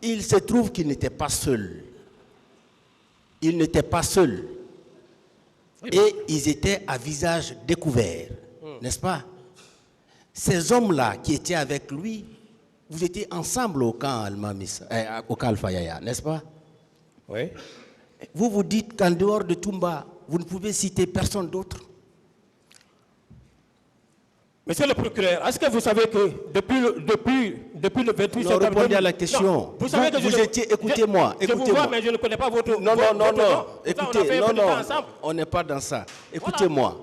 il se trouve qu'il n'était pas seul. Il n'était pas seul. Oui, et ils étaient à visage découvert, n'est-ce pas? Ces hommes-là qui étaient avec lui, vous étiez ensemble au camp au camp Alpha Yaya, n'est-ce pas? Oui. Vous vous dites qu'en dehors de Toumba, vous ne pouvez citer personne d'autre? Monsieur le procureur, est-ce que vous savez que depuis le 28 septembre... Répondez à la question. Non, vous savez que vous étiez... Écoutez-moi. Je vous vois, mais je ne connais pas votre... Non. Écoutez, non, on n'est pas dans ça. Écoutez-moi.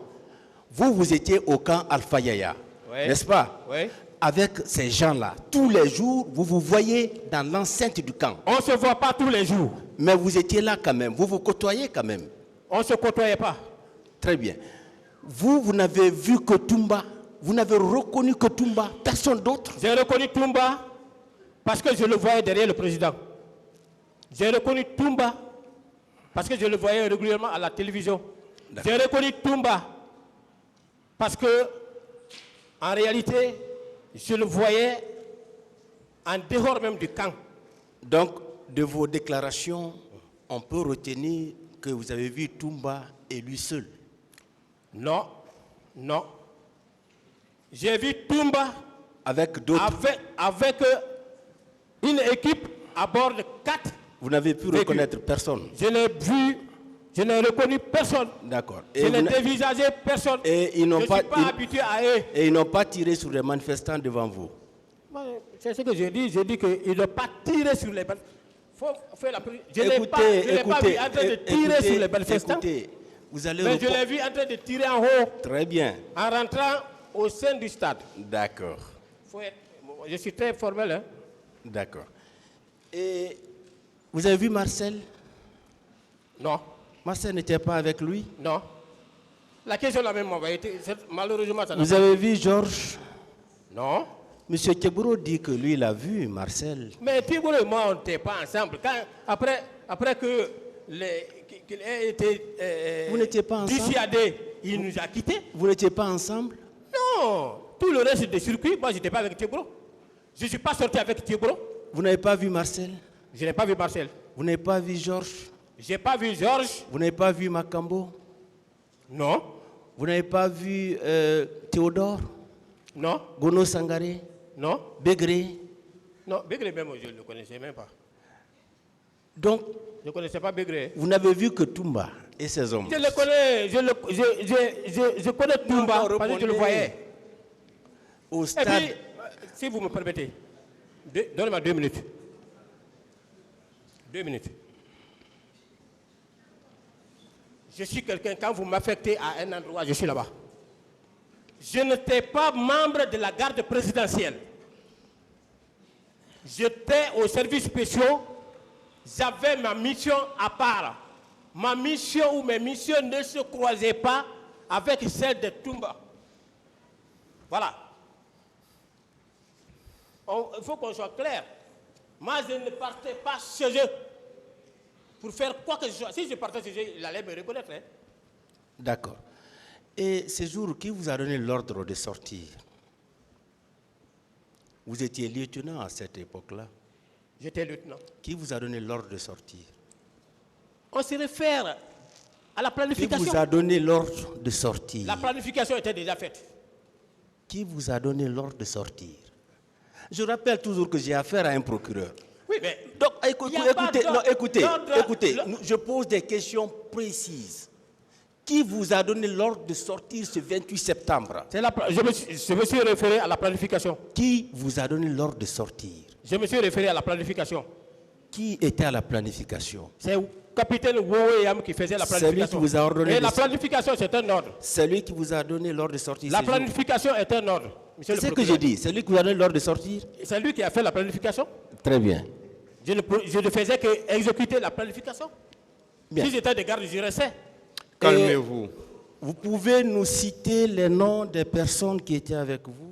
Voilà. Vous étiez au camp Alpha Yaya, oui. N'est-ce pas? Oui. Avec ces gens-là, tous les jours, vous vous voyez dans l'enceinte du camp. On ne se voit pas tous les jours. Mais vous étiez là quand même, vous vous côtoyez quand même. On ne se côtoyait pas. Très bien. Vous n'avez vu que Toumba, vous n'avez reconnu que Toumba, personne d'autre? J'ai reconnu Toumba parce que je le voyais derrière le président. J'ai reconnu Toumba parce que je le voyais régulièrement à la télévision. J'ai reconnu Toumba parce que, en réalité, je le voyais en dehors même du camp. Donc, de vos déclarations, on peut retenir que vous avez vu Toumba et lui seul? Non, non. J'ai vu Toumba avec d'autres. Avec une équipe à bord de 4. Vous n'avez pu reconnaître personne? Je l'ai vu, je n'ai reconnu personne. D'accord. Je n'ai dévisagé personne. Et ils n'ont pas, suis pas habitué à eux. Et ils n'ont pas tiré sur les manifestants devant vous? C'est ce que j'ai dit. J'ai dit qu'ils n'ont pas tiré sur les manifestants. Je ne l'ai pas vu en train de tirer sur les manifestants. Écoutez, vous allez mais je l'ai vu en train de tirer en haut. Très bien. En rentrant au sein du stade. D'accord. Je suis très formel. Hein? D'accord. Et vous avez vu Marcel? Non. Marcel n'était pas avec lui? Non. La question l'a même envoyée. Malheureusement, ça n'a Vous avez vu Georges? Non. Monsieur Tchegbouro dit que lui, il a vu Marcel. Mais Tchegbouro et moi, on n'était pas ensemble. Après que qu'il ait été vous n'étiez pas ensemble? dissuadé, il nous a quittés. Vous n'étiez pas ensemble? Non. Tout le reste des circuits, moi, je n'étais pas avec Tchegbouro. Je ne suis pas sorti avec Tchegbouro. Vous n'avez pas vu Marcel? Je n'ai pas vu Marcel. Vous n'avez pas vu Georges? Je n'ai pas vu Georges. Vous n'avez pas vu Makambo? Non. Vous n'avez pas vu Théodore? Non. Gono Sangaré? Non. Bégré? Non, Bégré même, je ne le connaissais même pas. Donc, je ne connaissais pas Bégré. Vous n'avez vu que Toumba et ses hommes? Je le connais, je connais Toumba parce que je le voyais. Au stade... Et puis, si vous me permettez, donnez-moi 2 minutes. 2 minutes. Je suis quelqu'un, quand vous m'affectez à un endroit, je suis là-bas. Je n'étais pas membre de la garde présidentielle. J'étais au service spécial. J'avais ma mission à part. Ma mission ou mes missions ne se croisaient pas avec celle de Toumba. Voilà. Il faut qu'on soit clair. Moi, je ne partais pas chez eux pour faire quoi que ce soit. Si je partais chez eux, il allait me reconnaître. Hein? D'accord. Et ce jour, qui vous a donné l'ordre de sortir? Vous étiez lieutenant à cette époque-là. J'étais lieutenant. Qui vous a donné l'ordre de sortir? On se réfère à la planification. Qui vous a donné l'ordre de sortir? La planification était déjà faite. Qui vous a donné l'ordre de sortir? Je rappelle toujours que j'ai affaire à un procureur. Oui, mais... Donc, écoutez, je pose des questions précises. Qui vous a donné l'ordre de sortir ce 28 septembre? Je me suis référé à la planification. Qui vous a donné l'ordre de sortir? Je me suis référé à la planification. Qui était à la planification? C'est le capitaine Wouéam qui faisait la planification. C'est lui qui vous a ordonné. Et la planification, c'est un ordre. C'est lui qui vous a donné l'ordre de sortir. La planification est un ordre. C'est ce que j'ai dit. C'est lui qui vous a donné l'ordre de sortir. C'est lui qui a fait la planification. Très bien. Je ne faisais qu'exécuter la planification. Bien. Si j'étais de garde, je restais. Calmez-vous. Vous pouvez nous citer les noms des personnes qui étaient avec vous?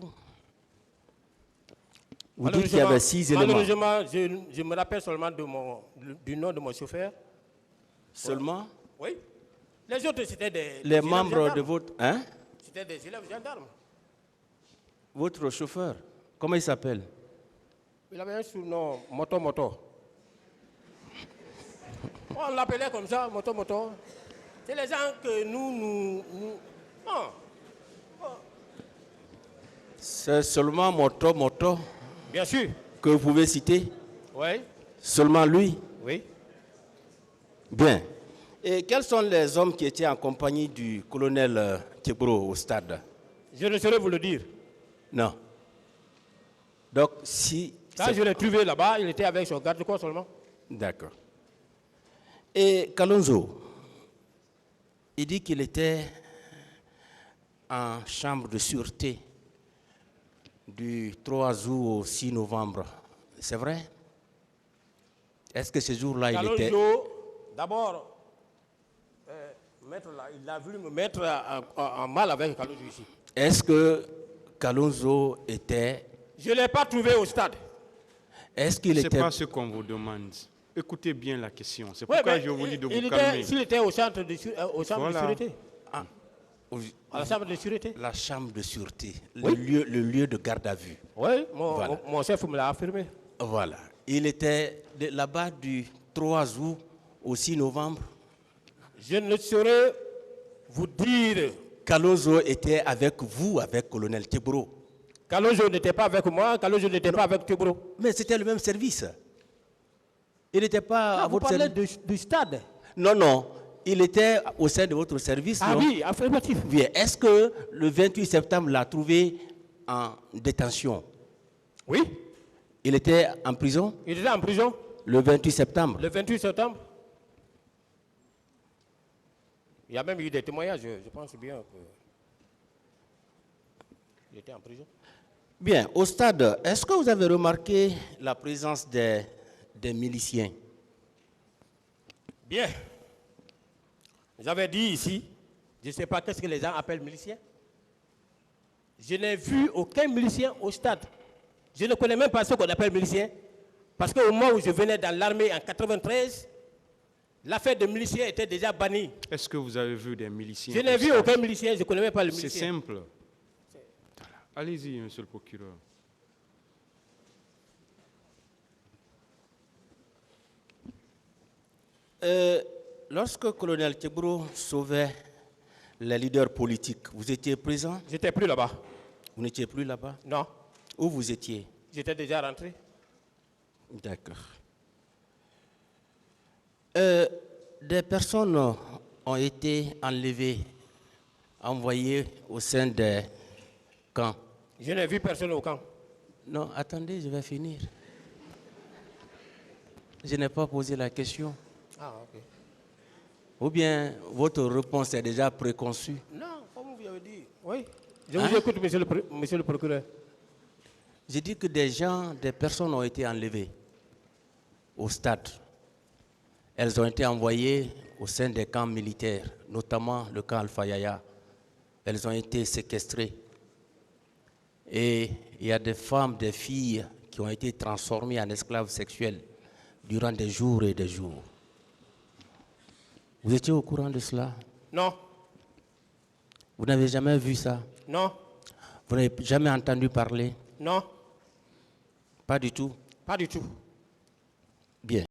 Vous dites qu'il y avait 6 éléments. Malheureusement, je me rappelle seulement du nom de mon chauffeur. Seulement? Oui. Les autres, c'était des... Les membres de votre... Hein? C'était des élèves gendarmes. Votre chauffeur, comment il s'appelle? Il avait un surnom, Moto. On l'appelait comme ça, moto. C'est les gens que nous... Non. C'est seulement moto Bien sûr. que vous pouvez citer? Oui. Seulement lui? Oui. Bien. Et quels sont les hommes qui étaient en compagnie du colonel Tchebro au stade? Je ne saurais vous le dire. Non. Donc, si... Quand je l'ai trouvé là-bas, il était avec son garde-corps seulement. D'accord. Et Kalonzo, il dit qu'il était en chambre de sûreté du 3 août au 6 novembre. C'est vrai? Est-ce que ce jour-là, il était... Kalonzo, d'abord, il a voulu me mettre en mal avec Kalonzo ici. Est-ce que Kalonzo était... Je ne l'ai pas trouvé au stade. Est-ce qu'il C'est était... pas ce qu'on vous demande. Écoutez bien la question. C'est Ouais, pourquoi mais je vous dis de il vous était, calmer. s'il était au centre de, Voilà. sûreté. Ah, À la chambre de sûreté. la chambre de sûreté, Oui. le lieu de garde à vue. Oui, Voilà. mon chef me l'a affirmé. Voilà. Il était là-bas du 3 août au 6 novembre. Je ne saurais vous dire. Kalonzo était avec vous, avec colonel Tebro. Kalonzo n'était pas avec moi, Kalonzo n'était pas avec Tebro. Mais c'était le même service. Il n'était pas à Vous votre parlez service. du stade. Non. Il était au sein de votre service. Ah non? oui, affirmatif. Bien. Est-ce que le 28 septembre l'a trouvé en détention? Oui, Il était en prison il était en prison le 28 septembre. le 28 septembre. Il y a même eu des témoignages, je pense bien qu'il était en prison. Bien. Au stade, est-ce que vous avez remarqué la présence des miliciens? Bien. J'avais dit ici, je ne sais pas qu'est-ce que les gens appellent miliciens. Je n'ai vu aucun milicien au stade. Je ne connais même pas ce qu'on appelle milicien. Parce qu'au moment où je venais dans l'armée en 93, l'affaire de miliciens était déjà bannie. Est-ce que vous avez vu des miliciens? Je n'ai vu aucun milicien, je ne connais même pas le C'est milicien. simple. Allez-y, monsieur le procureur. Lorsque le colonel Tebro sauvait les leaders politiques, vous étiez présent? J'étais plus là-bas. Vous n'étiez plus là-bas? Non, Où vous étiez? j'étais déjà rentré. D'accord. Des personnes ont été enlevées, envoyées au sein des camps. Je n'ai vu personne au camp. Non, attendez, je vais finir. Je n'ai pas posé la question. Ah, ok. Ou bien votre réponse est déjà préconçue? Non, comme vous avez dit. Oui. Je vous écoute, monsieur le procureur. J'ai dit que des personnes ont été enlevées au stade. Elles ont été envoyées au sein des camps militaires, notamment le camp Alpha Yaya. Elles ont été séquestrées. Et il y a des femmes, des filles qui ont été transformées en esclaves sexuels durant des jours et des jours. Vous étiez au courant de cela? Non, Vous n'avez jamais vu ça? non, Vous n'avez jamais entendu parler? non, Pas du tout? pas du tout. Bien.